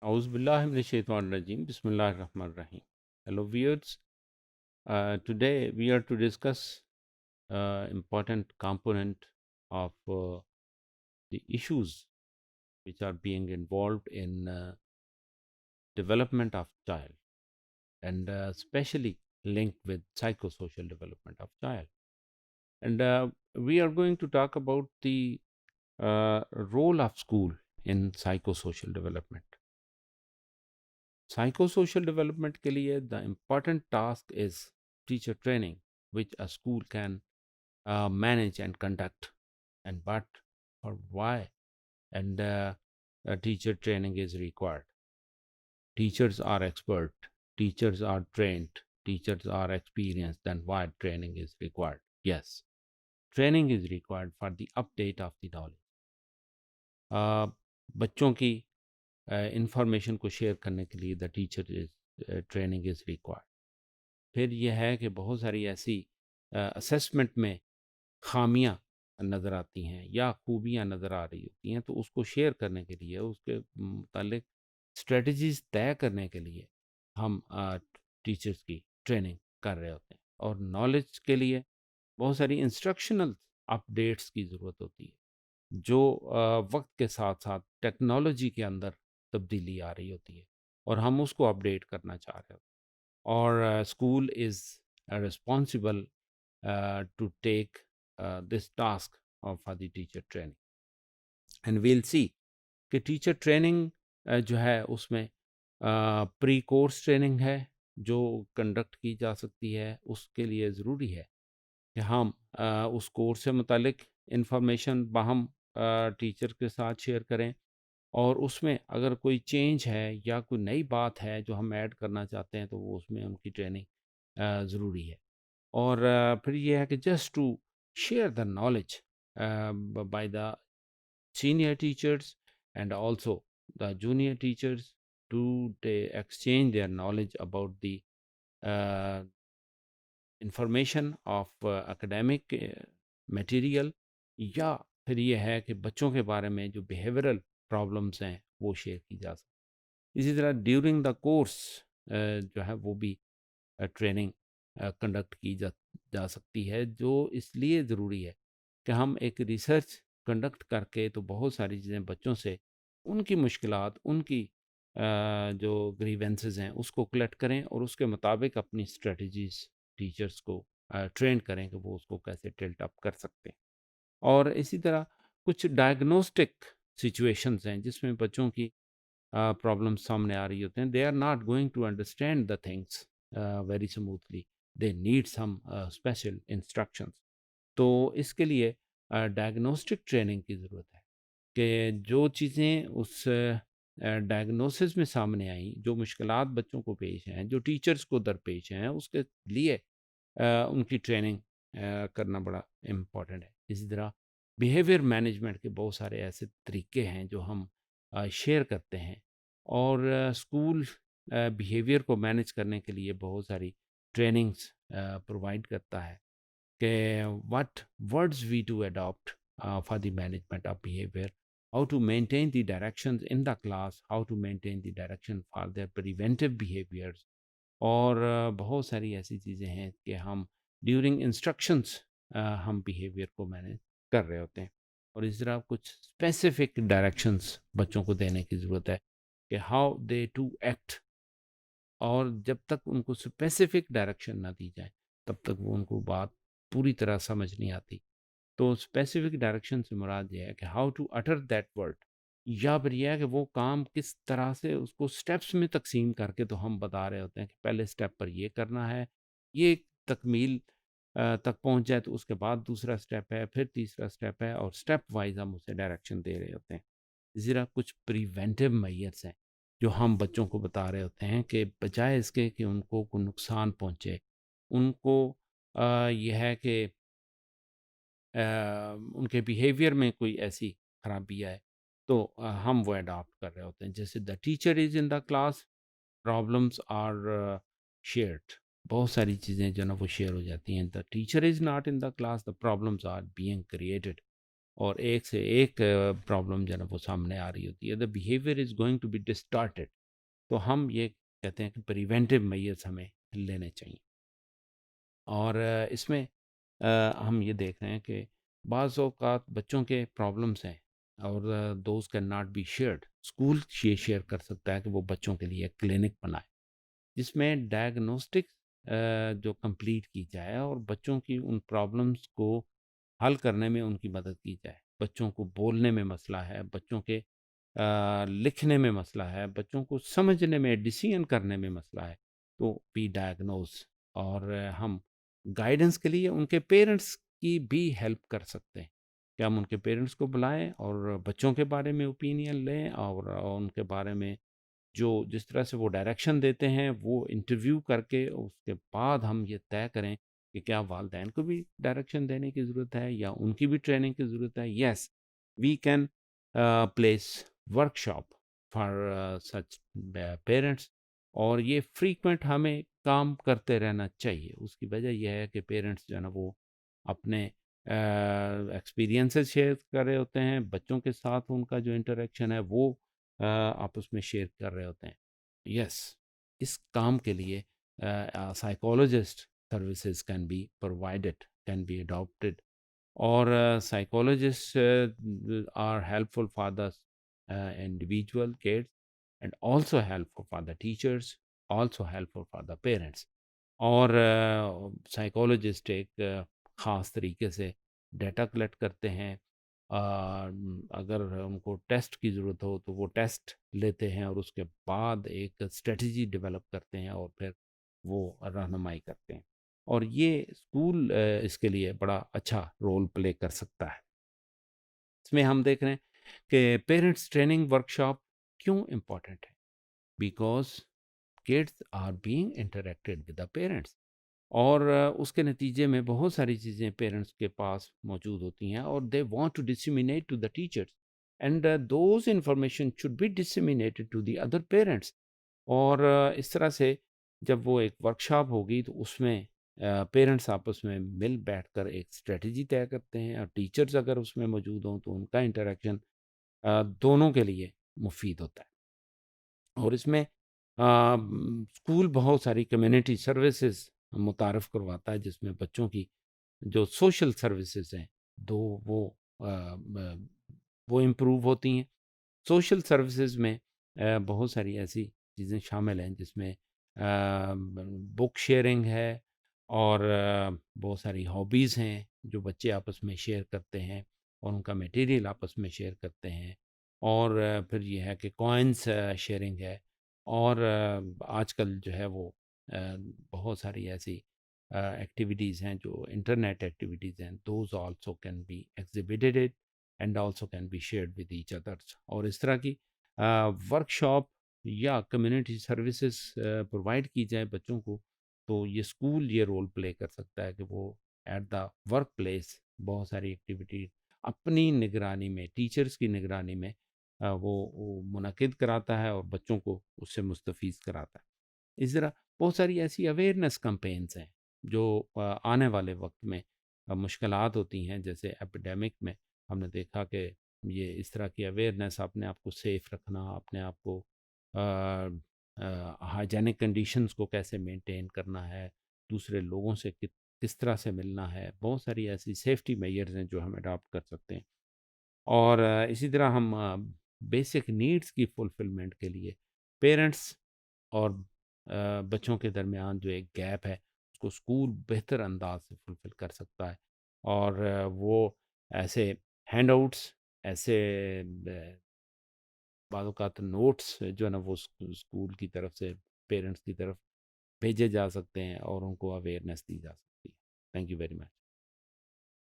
Auzubillahiminash-shaytanir-rajim. Bismillahir-Rahmanir-Rahim. Hello viewers. Today we are to discuss important component of the issues which are being involved in development of child and especially linked with psychosocial development of child. And we are going to talk about the role of school in psychosocial development. Psychosocial development के लिए the important task is teacher training, which a school can manage and conduct, and but or why and teacher training is required. Teachers are expert, teachers are trained, teachers are experienced. Then why training is required? Yes, training is required for the update of the knowledge. बच्चों की information को share करने के लिए the teacher is training is required. फिर यह है कि बहुत सारी ऐसी असेसमेंट में खामियां नज़र आती हैं या खूबियां नज़र आ रही होती हैं, तो उसको शेयर करने के लिए, उसके मुतालिक स्ट्रेटजीज तय करने के लिए हम टीचर्स की ट्रेनिंग कर रहे होते हैं. और नॉलेज के लिए बहुत सारी इंस्ट्रक्शनल अपडेट्स की ज़रूरत होती है, जो वक्त के साथ साथ टेक्नोलॉजी के अंदर तब्दीली आ रही होती है और हम उसको अपडेट करना चाह रहे होते हैं. और school is responsible to take this task of for the teacher training. And we'll see कि टीचर ट्रेनिंग जो है उसमें प्री कोर्स ट्रेनिंग है जो कंडक्ट की जा सकती है. उसके लिए ज़रूरी है कि हम उस कोर्स से मुतालिक इंफॉर्मेशन बाहम टीचर के साथ शेयर करें, और उसमें अगर कोई चेंज है या कोई नई बात है जो हम ऐड करना चाहते हैं तो वो उसमें उनकी ट्रेनिंग ज़रूरी है. और फिर ये है कि just to share the knowledge by the senior teachers and also the junior teachers to exchange their knowledge about the uh, information of academic material. या फिर ये है कि बच्चों के बारे में जो बिहेवियरल प्रॉब्लम्स हैं वो शेयर की जा सकती. इसी तरह ड्यूरिंग द कोर्स जो है वो भी ट्रेनिंग कंडक्ट की जा सकती है, जो इसलिए ज़रूरी है कि हम एक रिसर्च कंडक्ट करके तो बहुत सारी चीज़ें बच्चों से उनकी मुश्किलात, उनकी जो ग्रीवेंसेस हैं उसको कलेक्ट करें और उसके मुताबिक अपनी स्ट्रेटजीज टीचर्स को ट्रेन करें कि वो उसको कैसे टिल्ट अप कर सकते हैं. और इसी तरह कुछ डायग्नोस्टिक सिचुएशंस हैं जिसमें बच्चों की प्रॉब्लम्स सामने आ रही होते हैं. They are not going to understand the things very smoothly, they need some special instructions. तो इसके लिए डायग्नोस्टिक ट्रेनिंग की ज़रूरत है कि जो चीज़ें उस डायग्नोसिस में सामने आई, जो मुश्किलात बच्चों को पेश हैं, जो टीचर्स को दरपेश हैं, उसके लिए उनकी ट्रेनिंग करना बड़ा इम्पॉर्टेंट है. इसी तरह बिहेवियर मैनेजमेंट के बहुत सारे ऐसे तरीके हैं जो हम शेयर करते हैं, और स्कूल बिहेवियर को मैनेज करने के लिए बहुत सारी ट्रेनिंग्स प्रोवाइड करता है कि what words we to adopt for the management of behavior, how to maintain the directions in the class, how to maintain the direction for their preventive behaviors. और बहुत सारी ऐसी चीज़ें हैं कि हम ड्यूरिंग इंस्ट्रक्शंस हम बिहेवियर को मैनेज कर रहे होते हैं. और इस तरह कुछ स्पेसिफिक डायरेक्शंस बच्चों को देने की ज़रूरत है कि हाउ दे टू एक्ट. और जब तक उनको स्पेसिफिक डायरेक्शन ना दी जाए तब तक वो उनको बात पूरी तरह समझ नहीं आती. तो स्पेसिफिक डायरेक्शन से मुराद ये है कि how to utter that word, या फिर यह है कि वो काम किस तरह से उसको स्टेप्स में तकसीम करके तो हम बता रहे होते हैं कि पहले स्टेप पर ये करना है, ये तकमील तक पहुंच जाए तो उसके बाद दूसरा स्टेप है, फिर तीसरा स्टेप है, और स्टेप वाइज हम उसे डायरेक्शन दे रहे होते हैं. ज़रा कुछ प्रिवेंटिव मेजर्स हैं जो हम बच्चों को बता रहे होते हैं कि बजाय इसके कि उनको कोई नुकसान पहुंचे, उनको यह है कि उनके बिहेवियर में कोई ऐसी खराबी है तो हम वो अडॉप्ट कर रहे होते हैं. जैसे the teacher is in the class, problems are shared. बहुत सारी चीज़ें जो ना वो शेयर हो जाती हैं. The teacher is not in the class, the problems are being created. और एक से एक प्रॉब्लम जो है ना वो सामने आ रही होती है। The behaviour is going to be distorted. तो हम ये कहते हैं कि प्रिवेंटिव मेजर्स हमें लेने चाहिए। और इसमें हम ये देख रहे हैं कि बाज़ औक़ात बच्चों के प्रॉब्लम्स हैं और those can not be shared. School ये शेयर कर सकता है कि वो बच्चों के लिए क्लिनिक बनाए, जिसमें डायग्नोस्टिक्स जो कंप्लीट की जाए और बच्चों की उन प्रॉब्लम्स को हल करने में उनकी मदद की जाए। बच्चों को बोलने में मसला है, बच्चों के लिखने में मसला है, बच्चों को समझने में, डिसीजन करने में मसला है, तो वी डायग्नोज़। और हम गाइडेंस के लिए उनके पेरेंट्स की भी हेल्प कर सकते हैं कि हम उनके पेरेंट्स को बुलाएँ और बच्चों के बारे में ओपिनियन लें और उनके बारे में जो जिस तरह से वो डायरेक्शन देते हैं, वो इंटरव्यू करके उसके बाद हम ये तय करें कि क्या वालिदैन को भी डायरेक्शन देने की ज़रूरत है या उनकी भी ट्रेनिंग की ज़रूरत है। Yes, we can place workshop for such parents. और ये फ्रीक्वेंट हमें काम करते रहना चाहिए। उसकी वजह यह है कि पेरेंट्स जो है ना वो अपने एक्सपीरियंसेस शेयर कर रहे होते हैं, बच्चों के साथ उनका जो इंटरेक्शन है वो आपस में शेयर कर रहे होते हैं। यस, इस काम के लिए psychologist services can be provided, can be adopted. और psychologists are helpful for the individual kids and also helpful for the teachers, also helpful for the parents। और साइकोलॉजिस्ट एक ख़ास तरीके से डाटा कलेक्ट करते हैं। अगर उनको टेस्ट की ज़रूरत हो तो वो टेस्ट लेते हैं और उसके बाद एक स्ट्रेटजी डेवलप करते हैं और फिर वो रहनुमाई करते हैं। और ये स्कूल इसके लिए बड़ा अच्छा रोल प्ले कर सकता है। इसमें हम देख रहे हैं कि पेरेंट्स ट्रेनिंग वर्कशॉप क्यों इम्पोर्टेंट है? Because kids are being interacted with the parents. और उसके नतीजे में बहुत सारी चीज़ें पेरेंट्स के पास मौजूद होती हैं और they want to disseminate to the teachers and those information should be disseminated to the other parents. और इस तरह से जब वो एक वर्कशॉप होगी तो उसमें पेरेंट्स आपस में मिल बैठकर एक स्ट्रेटजी तय करते हैं और टीचर्स अगर उसमें मौजूद हों तो उनका इंटरेक्शन दोनों के लिए मुफीद होता है। और इसमें स्कूल बहुत सारी कम्युनिटी सर्विसेज मुतारफ़ करवाता है जिसमें बच्चों की जो सोशल सर्विसेज हैं दो वो अ, ब वो इम्प्रूव होती हैं। सोशल सर्विसेज में बहुत सारी ऐसी चीज़ें शामिल हैं जिसमें बुक शेयरिंग है और बहुत सारी हॉबीज़ हैं जो बच्चे आपस में शेयर करते हैं और उनका मटेरियल आपस में शेयर करते हैं। और फिर ये है कि कॉइन्स शेयरिंग है। और आजकल जो है वो बहुत सारी ऐसी एक्टिविटीज़ हैं जो इंटरनेट एक्टिविटीज़ हैं, those also can be exhibited and also can be shared with each others. और इस तरह की वर्कशॉप या कम्युनिटी सर्विसेज प्रोवाइड की जाए बच्चों को, तो ये स्कूल ये रोल प्ले कर सकता है कि वो एट द वर्क प्लेस बहुत सारी एक्टिविटी अपनी निगरानी में, टीचर्स की निगरानी में वो मुनक्किद कराता है और बच्चों को उससे मुस्तफ़ीज़ कराता है। इस तरह बहुत सारी ऐसी अवेयरनेस कैंपेन्स हैं जो आने वाले वक्त में मुश्किलात होती हैं, जैसे एपिडेमिक में हमने देखा कि ये इस तरह की अवेयरनेस, अपने आप को सेफ रखना, अपने आप को हाइजेनिक कंडीशंस को कैसे मेंटेन करना है, दूसरे लोगों से किस तरह से मिलना है, बहुत सारी ऐसी सेफ्टी मेजर्स हैं जो हम अडॉप्ट कर सकते हैं। और इसी तरह हम बेसिक नीड्स की फुलफिलमेंट के लिए पेरेंट्स और बच्चों के दरमियान जो एक गैप है उसको स्कूल बेहतर अंदाज से फुलफ़िल कर सकता है। और वो ऐसे हैंडआउट्स, ऐसे बाद औक़ात नोट्स जो है ना वो स्कूल की तरफ से पेरेंट्स की तरफ भेजे जा सकते हैं और उनको अवेयरनेस दी जा सकती है। Thank you very much.